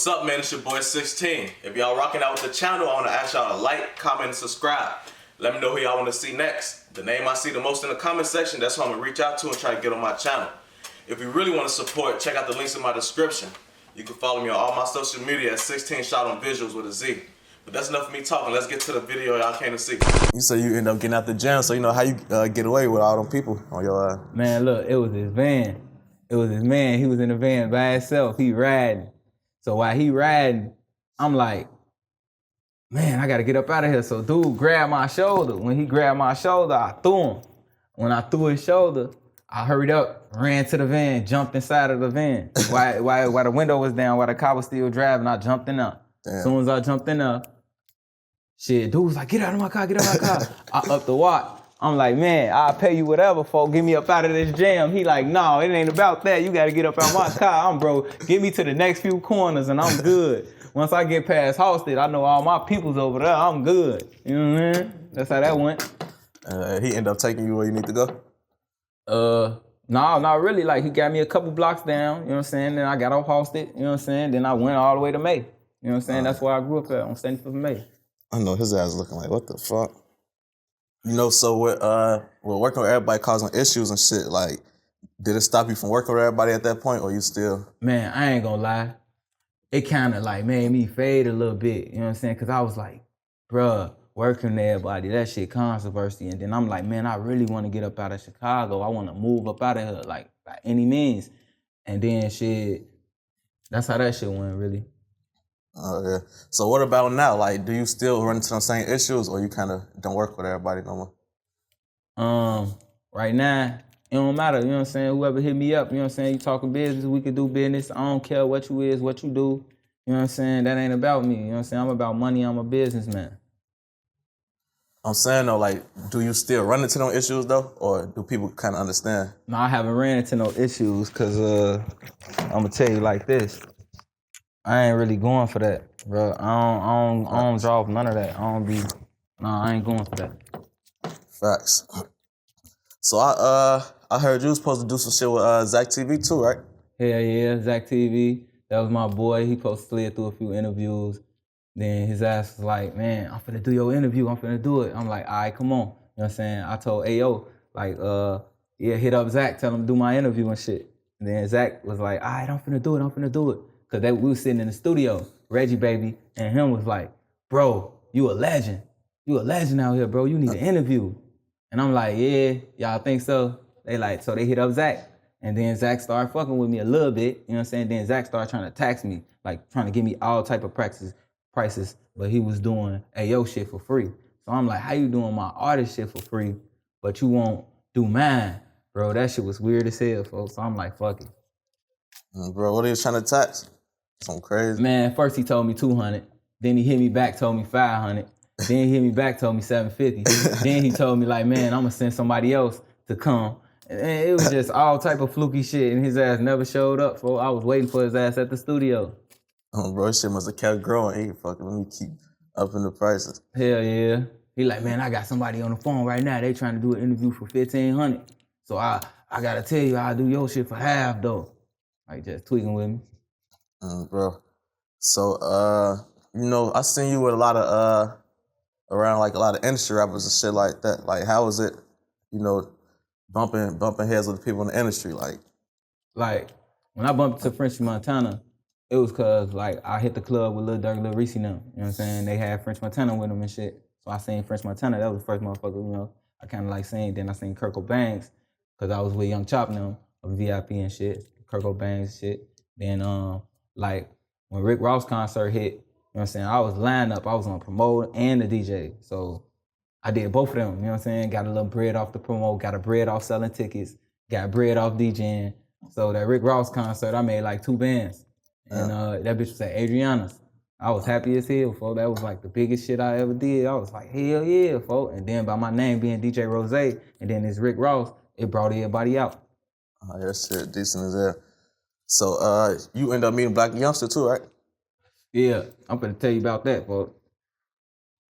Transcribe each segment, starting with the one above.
What's up, man? It's your boy 16. If y'all rocking out with the channel, I want to ask y'all to like, comment, and subscribe. Let me know who y'all want to see next. The name I see the most in the comment section, that's who I'm going to reach out to and try to get on my channel. If you really want to support, check out the links in my description. You can follow me on all my social media at 16 shot on Visualz with a Z. But that's enough of me talking. Let's get to the video y'all came to see. You say you end up getting out the gym, so you know how you get away with all them people on your Man, look, it was his van. It was his man. He was in the van by himself. He riding. So while he riding, I'm like, man, I gotta get up out of here. So dude grabbed my shoulder. When he grabbed my shoulder, I threw him. When I threw his shoulder, I hurried up, ran to the van, jumped inside of the van. While the window was down, while the car was still driving, I jumped in there. As soon as I jumped in there, shit, dude was like, get out of my car, get out of my car. I up the watch. I'm like, man, I'll pay you whatever, folks. Get me up out of this jam. He like, no, it ain't about that. You got to get up out my car. Bro, get me to the next few corners and I'm good. Once I get past Halstead, I know all my people's over there. I'm good. You know what I mean? That's how that went. He ended up taking you where you need to go? No, not really. Like, he got me a couple blocks down, you know what I'm saying? Then I got off Halstead, you know what I'm saying? Then I went all the way to May. You know what I'm saying? That's where I grew up at, on 75th of May. I know his ass looking like, what the fuck? You know, so with working with everybody causing issues and shit, like, did it stop you from working with everybody at that point, or you still? Man, I ain't gonna lie. It kind of like made me fade a little bit, you know what I'm saying? Cause I was like, bruh, working with everybody, that shit controversy. And then I'm like, man, I really want to get up out of Chicago. I want to move up out of here, like, by any means. And then shit, that's how that shit went, really. Oh, yeah. So what about now? Like, do you still run into the same issues, or you kind of don't work with everybody no more? Right now, it don't matter, you know what I'm saying? Whoever hit me up, you know what I'm saying? You talking business, we can do business. I don't care what you is, what you do. You know what I'm saying? That ain't about me, you know what I'm saying? I'm about money, I'm a businessman. I'm saying though, like, do you still run into no issues though, or do people kind of understand? No, I haven't ran into no issues, cause I'm gonna tell you like this. I ain't really going for that, bro. I don't draw up none of that. I ain't going for that. Facts. So I heard you was supposed to do some shit with Zach TV too, right? Hell yeah, Zach TV. That was my boy. He supposed to slid through a few interviews. Then his ass was like, man, I'm finna do your interview. I'm finna do it. I'm like, all right, come on. You know what I'm saying? I told Ayo, like, yeah, hit up Zach, tell him to do my interview and shit. And then Zach was like, all right, I'm finna do it. Cause we was sitting in the studio, Reggie baby, and him was like, bro, you a legend. You a legend out here, bro. You need an interview. And I'm like, yeah, y'all think so? They like, so they hit up Zach. And then Zach started fucking with me a little bit, you know what I'm saying? Then Zach started trying to tax me, like trying to give me all type of prices, but he was doing Ayo shit for free. So I'm like, how you doing my artist shit for free, but you won't do mine? Bro, that shit was weird as hell, folks. So I'm like, fuck it. Bro, what are you trying to tax? Something crazy. Man, first he told me 200. Then he hit me back, told me 500. Then he hit me back, told me 750. Then he told me like, man, I'm gonna send somebody else to come. And it was just all type of fluky shit, and his ass never showed up. So I was waiting for his ass at the studio. Oh, bro, shit must have kept growing. He fucking let me keep upping the prices. Hell yeah. He like, man, I got somebody on the phone right now. They trying to do an interview for $1,500. So I gotta tell you, I'll do your shit for half though. Like just tweaking with me. Bro, so you know, I seen you with a lot of around like a lot of industry rappers and shit like that. Like, how was it, you know, bumping heads with the people in the industry? Like when I bumped into French Montana, it was cause like I hit the club with Lil Durk, Lil Reese now. You know what I'm saying? They had French Montana with them and shit. So I seen French Montana. That was the first motherfucker, you know, I kind of like seen. Then I seen Kirk Banks, cause I was with Young Chop now of VIP and shit. Kirk Banks shit. Then like when Rick Ross concert hit, you know what I'm saying, I was lined up. I was on promote and the DJ. So I did both of them, you know what I'm saying? Got a little bread off the promote, got a bread off selling tickets, got bread off DJing. So that Rick Ross concert, I made like 2 bands. And that bitch was at Adriana's. I was happy as hell, folks. That was like the biggest shit I ever did. I was like, hell yeah, folks. And then by my name being DJ Rozay, and then this Rick Ross, it brought everybody out. Oh, that shit decent as hell. So you end up meeting Black Youngster too, right? Yeah, I'm gonna tell you about that, folks.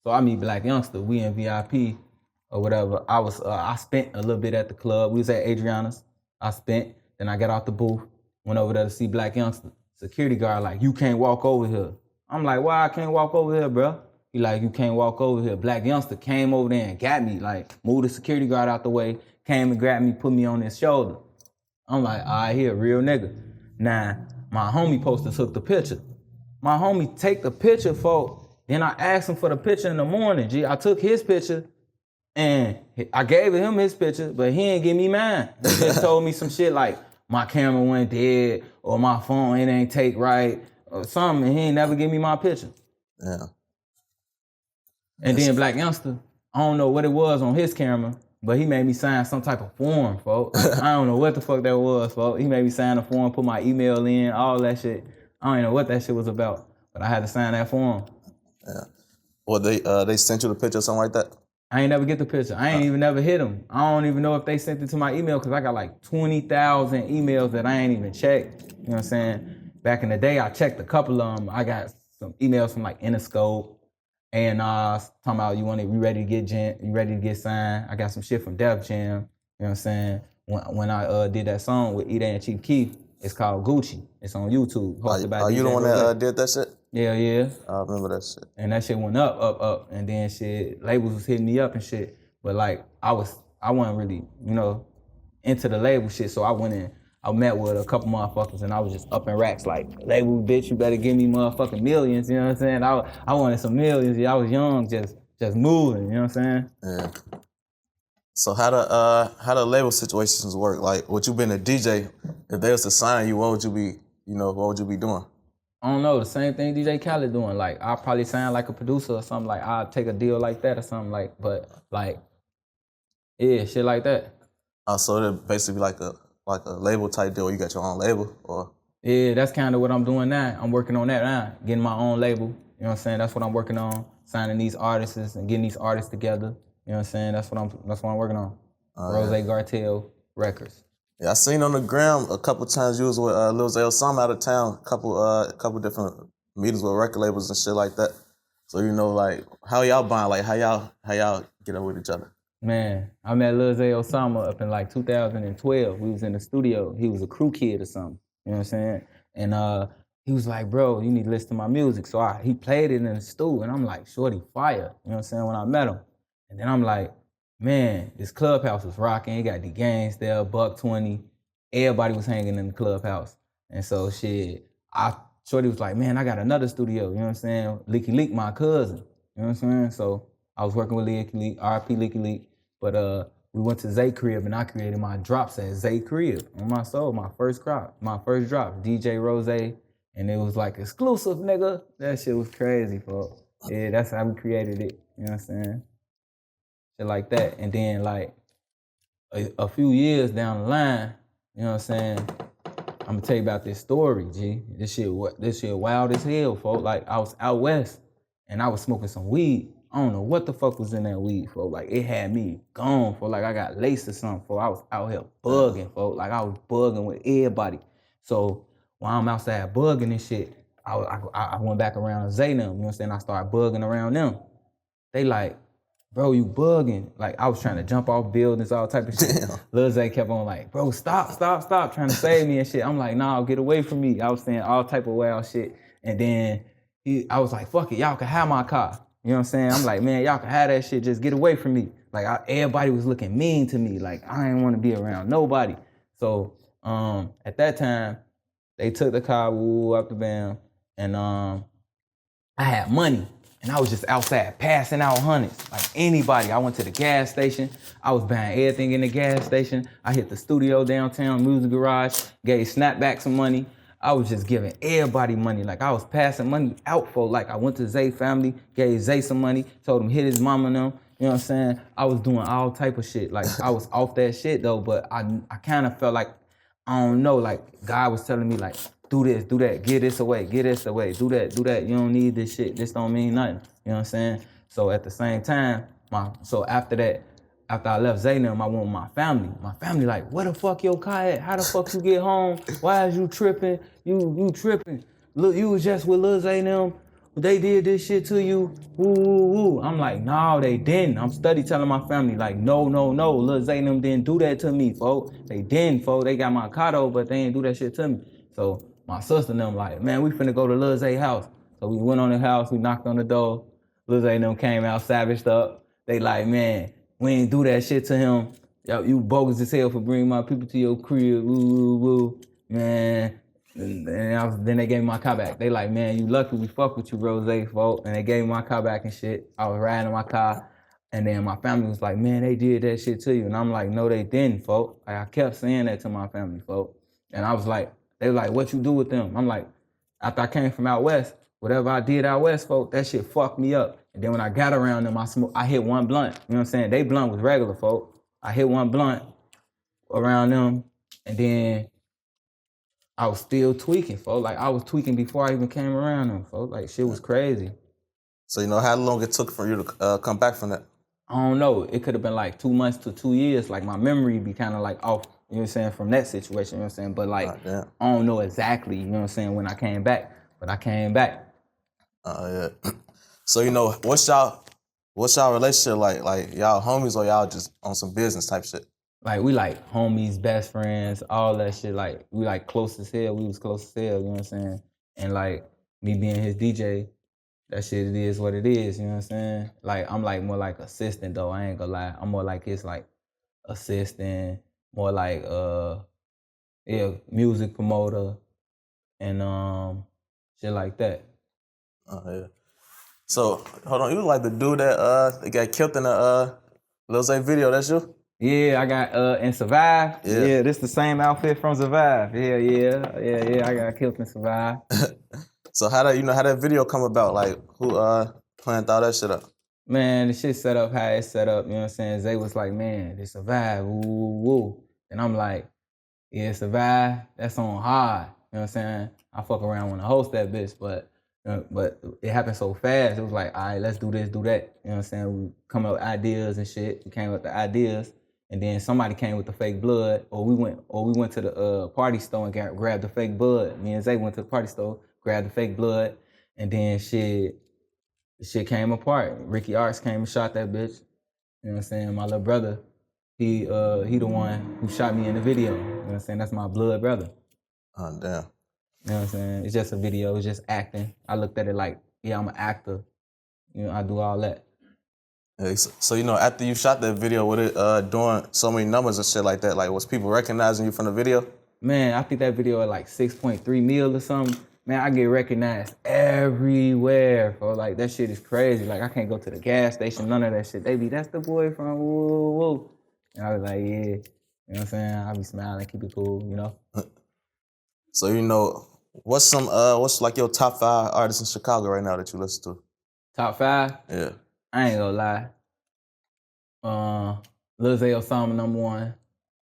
So I meet Black Youngster, we in VIP or whatever. I spent a little bit at the club. We was at Adriana's. I spent, then I got out the booth, went over there to see Black Youngster. Security guard like, you can't walk over here. I'm like, why I can't walk over here, bro? He like, you can't walk over here. Black youngster came over there and got me, like, moved the security guard out the way, came and grabbed me, put me on his shoulder. I'm like, all right, he a real nigga. Now, my homie poster took the picture. My homie take the picture, folks. Then I asked him for the picture in the morning, G. I took his picture, and I gave him his picture, but he ain't give me mine. He just told me some shit like, my camera went dead, or my phone, it ain't take right, or something, and he ain't never give me my picture. Yeah. And then Black Youngster, I don't know what it was on his camera, but he made me sign some type of form, folks. I don't know what the fuck that was, folks. He made me sign a form, put my email in, all that shit. I don't even know what that shit was about, but I had to sign that form. Yeah. Well, they sent you the picture or something like that? I ain't never get the picture. I ain't even never hit them. I don't even know if they sent it to my email because I got like 20,000 emails that I ain't even checked. You know what I'm saying? Back in the day, I checked a couple of them. I got some emails from like Interscope, A&R's, talking about you ready to get signed. I got some shit from Def Jam. You know what I'm saying? When I did that song with Eda and Chief Keef, it's called Gucci. It's on YouTube. Hosted by Are you the one that did that shit? Yeah. I remember that shit. And that shit went up. And then shit, labels was hitting me up and shit. But like, I wasn't really, into the label shit. So I went in, I met with a couple motherfuckers and I was just up in racks like, label bitch, you better give me motherfucking millions, you know what I'm saying? I wanted some millions, I was young, just moving, you know what I'm saying? Yeah. So how the label situations work? Like, would you been a DJ, if they was to sign you, what would you be doing? I don't know, the same thing DJ Khaled doing. Like, I'll probably sound like a producer or something, like I'll take a deal like that or something yeah, shit like that. So it'd basically be like a label type deal. You got your own label, or? Yeah, that's kind of what I'm doing now. I'm working on that now, getting my own label. You know what I'm saying? That's what I'm working on, signing these artists and getting these artists together. You know what I'm saying? That's what I'm working on. Rozay Gartel Records. Yeah, I seen on the gram a couple times you was with Lil Durk out of town, couple different meetings with record labels and shit like that. So like how y'all bond, like how y'all get up with each other? Man, I met Lil Osama up in like 2012. We was in the studio. He was a crew kid or something. You know what I'm saying? And he was like, bro, you need to listen to my music. So he played it in the stew, and I'm like, shorty fire. You know what I'm saying? When I met him. And then I'm like, man, this clubhouse was rocking. He got the gangs there, $120. Everybody was hanging in the clubhouse. And so shorty was like, man, I got another studio. You know what I'm saying? Leaky Leak, my cousin. You know what I'm saying? So I was working with Leaky Leak, RP Leaky Leak. But we went to Zay crib, and I created my drops at Zay crib on my soul, my first drop, DJ Rozay. And it was like exclusive, nigga. That shit was crazy, folks. Yeah, that's how we created it. You know what I'm saying? Shit like that. And then like a few years down the line, you know what I'm saying? I'm gonna tell you about this story, G. This shit wild as hell, folks. Like I was out west and I was smoking some weed. I don't know what the fuck was in that weed, folks. Like it had me gone, folks. Like I got laced or something, folks. I was out here bugging, folks. Like I was bugging with everybody. So while I'm outside bugging and shit, I went back around Zay them, you know what I'm saying? I started bugging around them. They like, bro, you bugging. Like, I was trying to jump off buildings, all type of shit. Damn. Lil Zay kept on like, bro, stop, trying to save me and shit. I'm like, nah, get away from me. I was saying all type of wild shit. And then I was like, fuck it, y'all can have my car. You know what I'm saying? I'm like, man, y'all can have that shit, just get away from me. Like, everybody was looking mean to me. Like, I didn't want to be around nobody. So, at that time, they took the car, up the bam, and I had money. And I was just outside passing out hundreds, like anybody. I went to the gas station. I was buying everything in the gas station. I hit the studio downtown, music garage, gave Snapback some money. I was just giving everybody money. Like I was passing money out for, like I went to Zay family, gave Zay some money, told him hit his mama and them. You know what I'm saying? I was doing all type of shit. Like I was off that shit though, but I kind of felt like, I don't know, like God was telling me like, do this, do that, get this away, do that, you don't need this shit, this don't mean nothing, you know what I'm saying? So at the same time, after I left Zaynam, I went with my family. My family like, where the fuck your car at? How the fuck you get home? Why is you tripping? You tripping. Look, you was just with Lil Zaynam. They did this shit to you, woo. I'm like, no, they didn't. I'm steady telling my family, like, no. Lil Zaynam didn't do that to me, folks. They didn't, folks. They got my car though, but they didn't do that shit to me. So my sister and them like, man, we finna go to Lil Zay house. So we went on the house, we knocked on the door. Lil Zay and them came out, savaged up. They like, man, we ain't do that shit to him. Yo, you bogus as hell for bringing my people to your crib, woo, woo, woo, man. And then they gave me my car back. They like, man, you lucky we fuck with you, Rozay, folk. And they gave me my car back and shit. I was riding in my car. And then my family was like, man, they did that shit to you. And I'm like, no, they didn't, folk. Like, I kept saying that to my family, folk. And I was like, they were like, what you do with them? I'm like, after I came from out west, whatever I did out west, folk, that shit fucked me up. And then when I got around them, I hit one blunt. You know what I'm saying? They blunt was regular, folk. I hit one blunt around them, and then I was still tweaking, folk. Like, I was tweaking before I even came around them, folk. Like, shit was crazy. So, you know, how long it took for you to come back from that? I don't know. It could have been like 2 months to 2 years. Like, my memory be kind of like off, you know what I'm saying, from that situation, you know what I'm saying? But like, I don't know exactly, you know what I'm saying, when I came back, but I came back. Yeah. So, you know, what's y'all relationship like? Like, y'all homies or y'all just on some business type shit? Like, we like homies, best friends, all that shit. Like, we like close as hell. We was close as hell, you know what I'm saying? And like, me being his DJ, that shit, it is what it is, you know what I'm saying? Like, I'm like more like assistant though, I ain't gonna lie. I'm more like his like assistant, more like music promoter and shit like that. Yeah. So, hold on, you like the dude that got killed in the Lil Zay video, that's you? Yeah, I got in Survive. Yeah. Yeah, this the same outfit from Survive. Yeah, I got killed in Survive. So how that video come about? Like, who planned all that shit up? Man, the shit set up how it set up, you know what I'm saying? Zay was like, man, this Survive, woo, woo, woo. And I'm like, yeah, Survive, that's on hard, you know what I'm saying? I fuck around when I host that bitch, but it happened so fast. It was like, all right, let's do this, do that. You know what I'm saying? We come up with ideas and shit. We came up with the ideas, and then somebody came with the fake blood, or we went to the party store and grabbed the fake blood. Me and Zay went to the party store, grabbed the fake blood, and then shit came apart. Ricky Arts came and shot that bitch. You know what I'm saying? My little brother, he the one who shot me in the video. You know what I'm saying? That's my blood brother. Oh, damn. You know what I'm saying? It's just a video, it's just acting. I looked at it like, yeah, I'm an actor. You know, I do all that. Yeah, so, you know, after you shot that video, with it doing so many numbers and shit like that, like, was people recognizing you from the video? Man, I think that video at like 6.3 mil or something. Man, I get recognized everywhere, bro. Like, that shit is crazy. Like, I can't go to the gas station, none of that shit. They be, that's the boy from woo, woo. And I was like, yeah. You know what I'm saying? I be smiling, keep it cool, you know? So, you know, what's like your top 5 artists in Chicago right now that you listen to? Top 5? Yeah. I ain't gonna lie. Lil Zay Osama #1.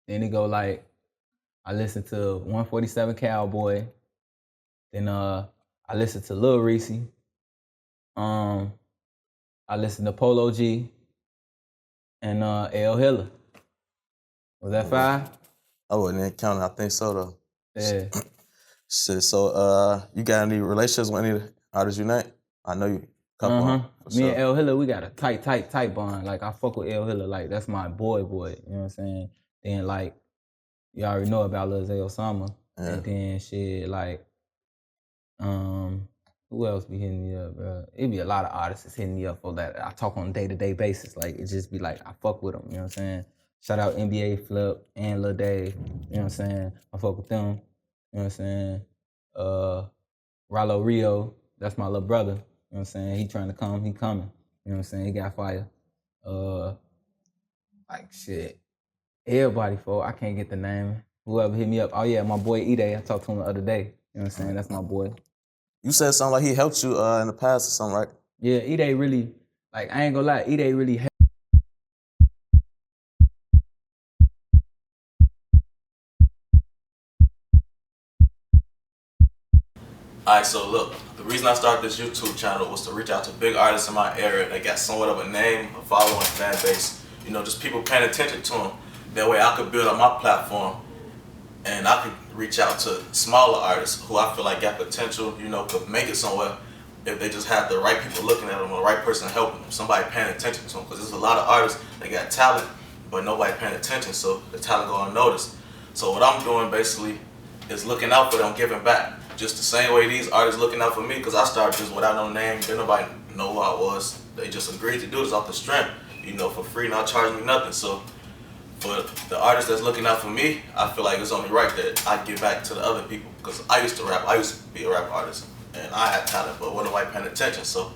Then it go like, I listen to 147 Cowboy. Then I listen to Lil Reese. I listen to Polo G. And L Hiller. Was that 5? I wasn't even counting. I think so though. Yeah. Shit. So you got any relationships with any artists you name? I know you. Me and L Hiller, we got a tight bond. Like, I fuck with L Hiller. Like, that's my boy. You know what I'm saying? Then, like, you already know about Lil Zay Osama. Yeah. And then shit, like, who else be hitting me up, bro? It be a lot of artists that's hitting me up for that. I talk on a day-to-day basis. Like, it just be like, I fuck with them. You know what I'm saying? Shout out NBA Flip and Lil Dave. You know what I'm saying? I fuck with them. You know what I'm saying? Rollo Rio, that's my little brother. You know what I'm saying? He trying to come, he coming. You know what I'm saying? He got fire. Like, shit. Everybody, folk, I can't get the name. Whoever hit me up. Oh, yeah, my boy E-Day. I talked to him the other day. You know what I'm saying? That's my boy. You said something like he helped you in the past or something, right? Yeah, E-Day really, like, I ain't gonna lie, E-Day really helped. Alright, so look, the reason I started this YouTube channel was to reach out to big artists in my area that got somewhat of a name, a following, fan base. You know, just people paying attention to them. That way I could build up my platform and I could reach out to smaller artists who I feel like got potential, you know, could make it somewhere if they just have the right people looking at them or the right person helping them, somebody paying attention to them. Because there's a lot of artists that got talent, but nobody paying attention, so the talent go unnoticed. So what I'm doing basically is looking out for them, giving back. just the same way these artists looking out for me, because I started just without no name. Didn't nobody know who I was. They just agreed to do this off the strength, you know, for free, not charging me nothing. So for the artist that's looking out for me, I feel like it's only right that I give back to the other people, because I used to rap. I used to be a rap artist, and I had talent, but wasn't nobody paying attention. So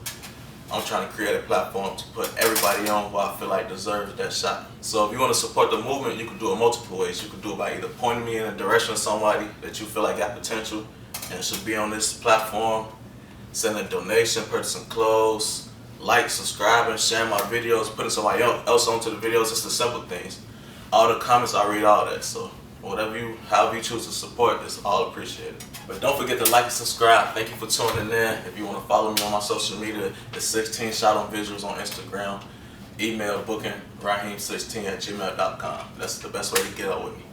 I'm trying to create a platform to put everybody on who I feel like deserves that shot. So if you want to support the movement, you can do it multiple ways. You can do it by either pointing me in a direction of somebody that you feel like got potential and should be on this platform, send a donation, purchasing clothes, like, subscribing, sharing my videos, putting somebody else onto the videos. It's the simple things. All the comments, I read all that. So however you choose to support, it's all appreciated. But don't forget to like and subscribe. Thank you for tuning in. If you want to follow me on my social media, it's 16 Shot on Visualz on Instagram. Email booking raheem16@gmail.com. That's the best way to get up with me.